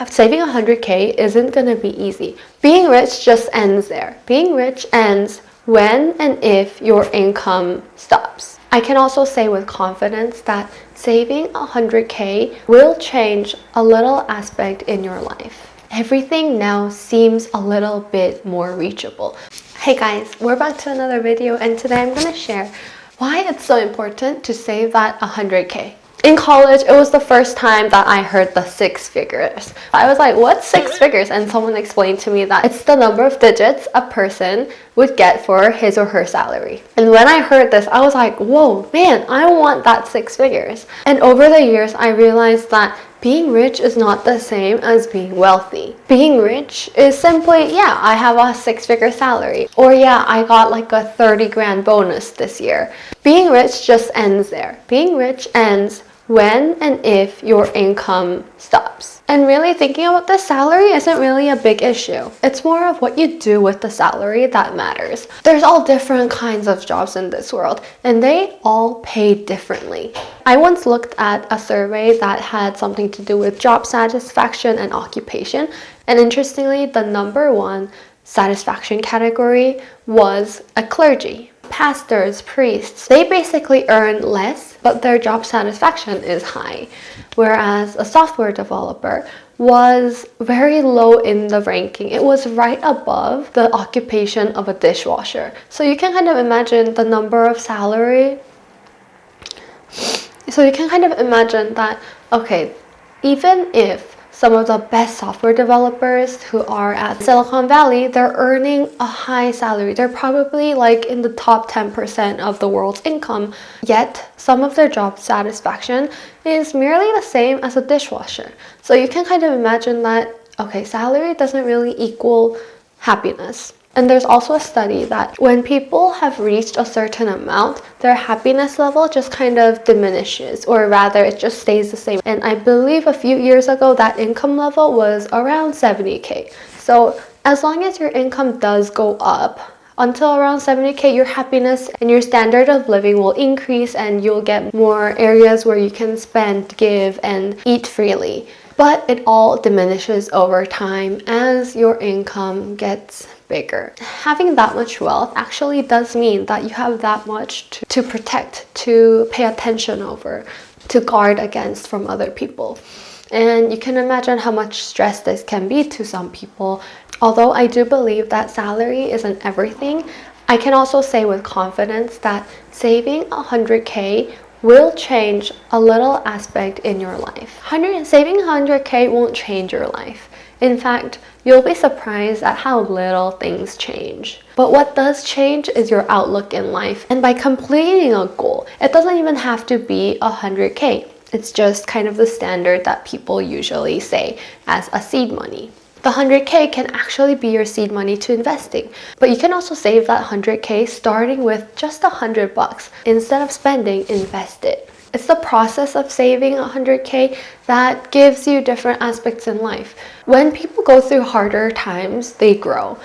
Saving 100K isn't gonna be easy. Being rich just ends there. Being rich ends when and if your income stops. I can also say with confidence that saving 100K will change a little aspect in your life. Everything now seems a little bit more reachable. Hey guys, we're back to another video, and today I'm gonna share why it's so important to save that 100K. In college, it was the first time that I heard the 6 figures. I was like, what's 6 figures? And someone explained to me that it's the number of digits a person would get for his or her salary. And when I heard this, I was like, whoa, man, I want that 6 figures. And over the years, I realized that being rich is not the same as being wealthy. Being rich is simply, yeah, I have a 6-figure salary. Or yeah, I got like a 30 grand bonus this year. Being rich just ends there. Being rich ends when and if your income stops. And really thinking about the salary isn't really a big issue. It's more of what you do with the salary that matters. There's all different kinds of jobs in this world, and they all pay differently. I once looked at a survey that had something to do with job satisfaction and occupation, and interestingly, the #1 satisfaction category was a clergy. Pastors, priests, they basically earn less, but their job satisfaction is high. Whereas a software developer was very low in the ranking. It was right above the occupation of a dishwasher. So you can kind of imagine the number of salary. So you can kind of imagine that, okay, even if some of the best software developers who are at Silicon Valley, they're earning a high salary. They're probably like in the top 10% of the world's income, yet some of their job satisfaction is merely the same as a dishwasher. So you can kind of imagine that, okay, salary doesn't really equal happiness. And there's also a study that when people have reached a certain amount, their happiness level just kind of diminishes, or rather it just stays the same. And I believe a few years ago that income level was around 70K. So as long as your income does go up until around 70K, your happiness and your standard of living will increase, and you'll get more areas where you can spend, give, and eat freely. But it all diminishes over time as your income gets bigger. Having that much wealth actually does mean that you have that much to protect, to pay attention over, to guard against from other people. And you can imagine how much stress this can be to some people. Although I do believe that salary isn't everything, I can also say with confidence that saving 100K will change a little aspect in your life. Saving 100K won't change your life. In fact, you'll be surprised at how little things change. But what does change is your outlook in life. And by completing a goal, it doesn't even have to be 100K. It's just kind of the standard that people usually say as a seed money. The 100K can actually be your seed money to investing, but you can also save that 100K starting with just $100. Instead of spending, invest it. It's the process of saving 100K that gives you different aspects in life. When people go through harder times, they grow.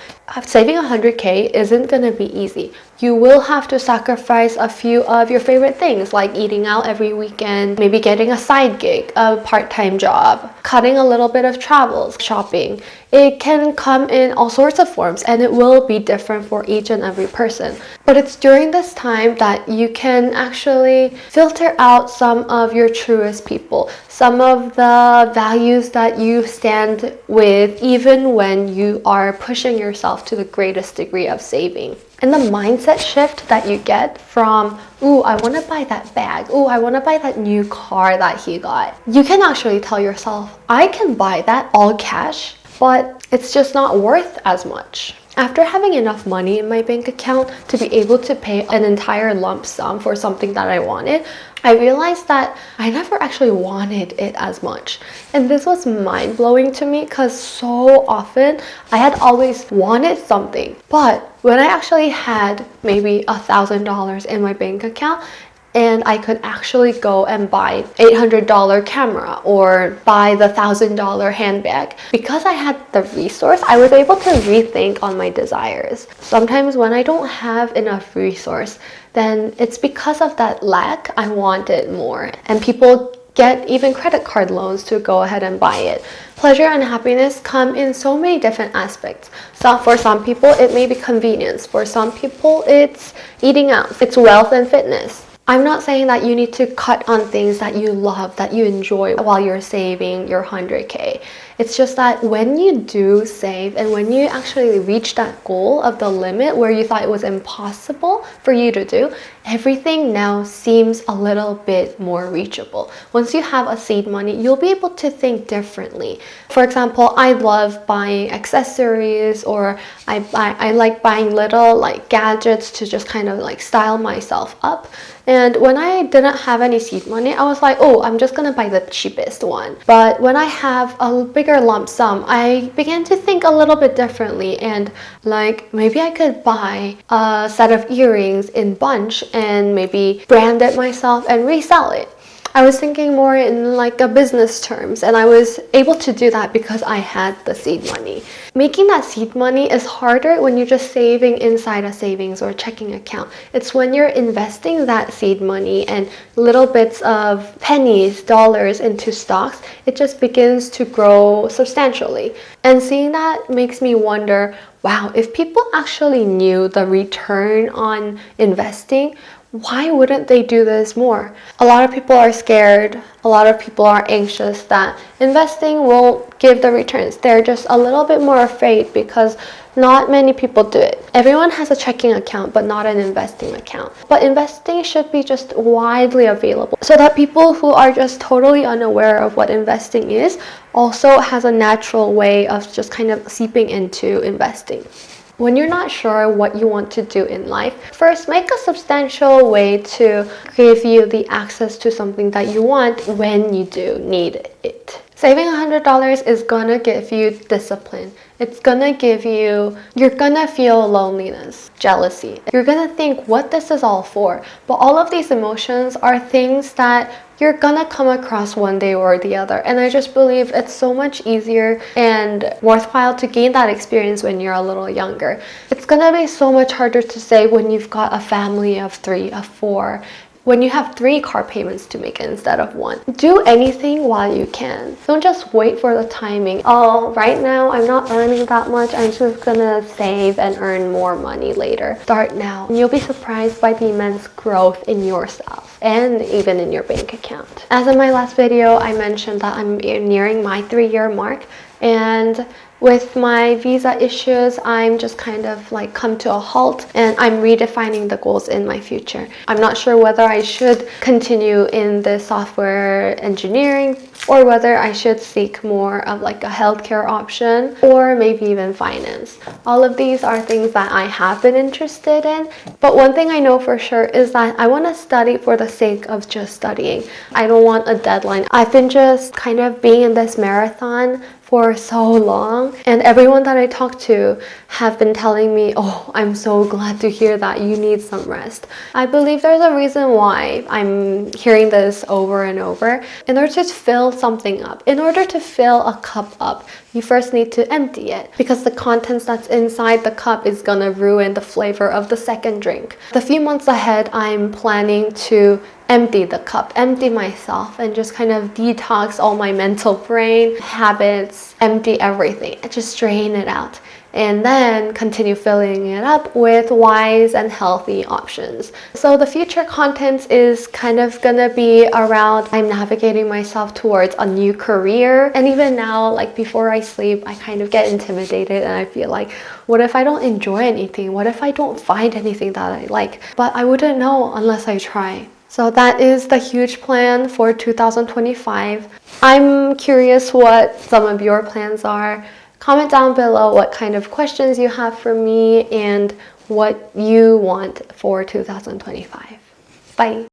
Saving 100K isn't going to be easy. You will have to sacrifice a few of your favorite things, like eating out every weekend, maybe getting a side gig, a part-time job, cutting a little bit of travels, shopping. It can come in all sorts of forms, and it will be different for each and every person. But it's during this time that you can actually filter out some of your truest people, some of the values that you stand with, even when you are pushing yourself to the greatest degree of saving. And the mindset shift that you get from, ooh, I want to buy that bag, ooh, I want to buy that new car that he got. You can actually tell yourself, I can buy that all cash, but it's just not worth as much. After having enough money in my bank account to be able to pay an entire lump sum for something that I wanted, I realized that I never actually wanted it as much. And this was mind-blowing to me because so often I had always wanted something. But when I actually had maybe $1,000 in my bank account, and I could actually go and buy $800 camera or buy the $1,000 handbag. Because I had the resource, I was able to rethink on my desires. Sometimes when I don't have enough resource, then it's because of that lack I wanted more. And people get even credit card loans to go ahead and buy it. Pleasure and happiness come in so many different aspects. So for some people, it may be convenience. For some people, it's eating out. It's wealth and fitness. I'm not saying that you need to cut on things that you love, that you enjoy while you're saving your 100K. It's just that when you do save and when you actually reach that goal of the limit where you thought it was impossible for you to do, everything now seems a little bit more reachable. Once you have a seed money, you'll be able to think differently. For example, I love buying accessories, or I like buying little like gadgets to just kind of like style myself up. And when I didn't have any seed money, I was like, oh, I'm just gonna buy the cheapest one. But when I have a bigger lump sum, I began to think a little bit differently, and like maybe I could buy a set of earrings in bunch and maybe brand it myself and resell it. I was thinking more in like a business terms, and I was able to do that because I had the seed money. Making that seed money is harder when you're just saving inside a savings or checking account. It's when you're investing that seed money and little bits of pennies, dollars into stocks, it just begins to grow substantially. And seeing that makes me wonder, wow, if people actually knew the return on investing, why wouldn't they do this more? A lot of people are scared. A lot of people are anxious that investing won't give the returns. They're just a little bit more afraid because not many people do it. Everyone has a checking account, but not an investing account. But investing should be just widely available so that people who are just totally unaware of what investing is also has a natural way of just kind of seeping into investing. When you're not sure what you want to do in life, first make a substantial way to give you the access to something that you want when you do need it. Saving $100 is gonna give you discipline. It's gonna give you, you're gonna feel loneliness, jealousy. You're gonna think what this is all for. But all of these emotions are things that you're gonna come across one day or the other. And I just believe it's so much easier and worthwhile to gain that experience when you're a little younger. It's gonna be so much harder to say when you've got a family of 3, of 4, when you have 3 car payments to make instead of 1. Do anything while you can. Don't just wait for the timing. Oh, right now I'm not earning that much. I'm just gonna save and earn more money later. Start now. And you'll be surprised by the immense growth in yourself and even in your bank account. As in my last video, I mentioned that I'm nearing my 3-year mark, and with my visa issues, I'm just kind of like come to a halt, and I'm redefining the goals in my future. I'm not sure whether I should continue in the software engineering or whether I should seek more of like a healthcare option or maybe even finance. All of these are things that I have been interested in, but one thing I know for sure is that I want to study for the sake of just studying. I don't want a deadline. I've been just kind of being in this marathon for so long, and everyone that I talk to have been telling me, oh, I'm so glad to hear that you need some rest. I believe there's a reason why I'm hearing this over and over. In order to fill something up, in order to fill a cup up, you first need to empty it, because the contents that's inside the cup is gonna ruin the flavor of the second drink. The few months ahead, I'm planning to empty the cup, empty myself, and just kind of detox all my mental brain, habits, empty everything, just drain it out. And then continue filling it up with wise and healthy options. So the future content is kind of gonna be around I'm navigating myself towards a new career. And even now, like before I sleep, I kind of get intimidated and I feel like, what if I don't enjoy anything? What if I don't find anything that I like? But I wouldn't know unless I try. So that is the huge plan for 2025. I'm curious what some of your plans are. Comment down below what kind of questions you have for me and what you want for 2025. Bye.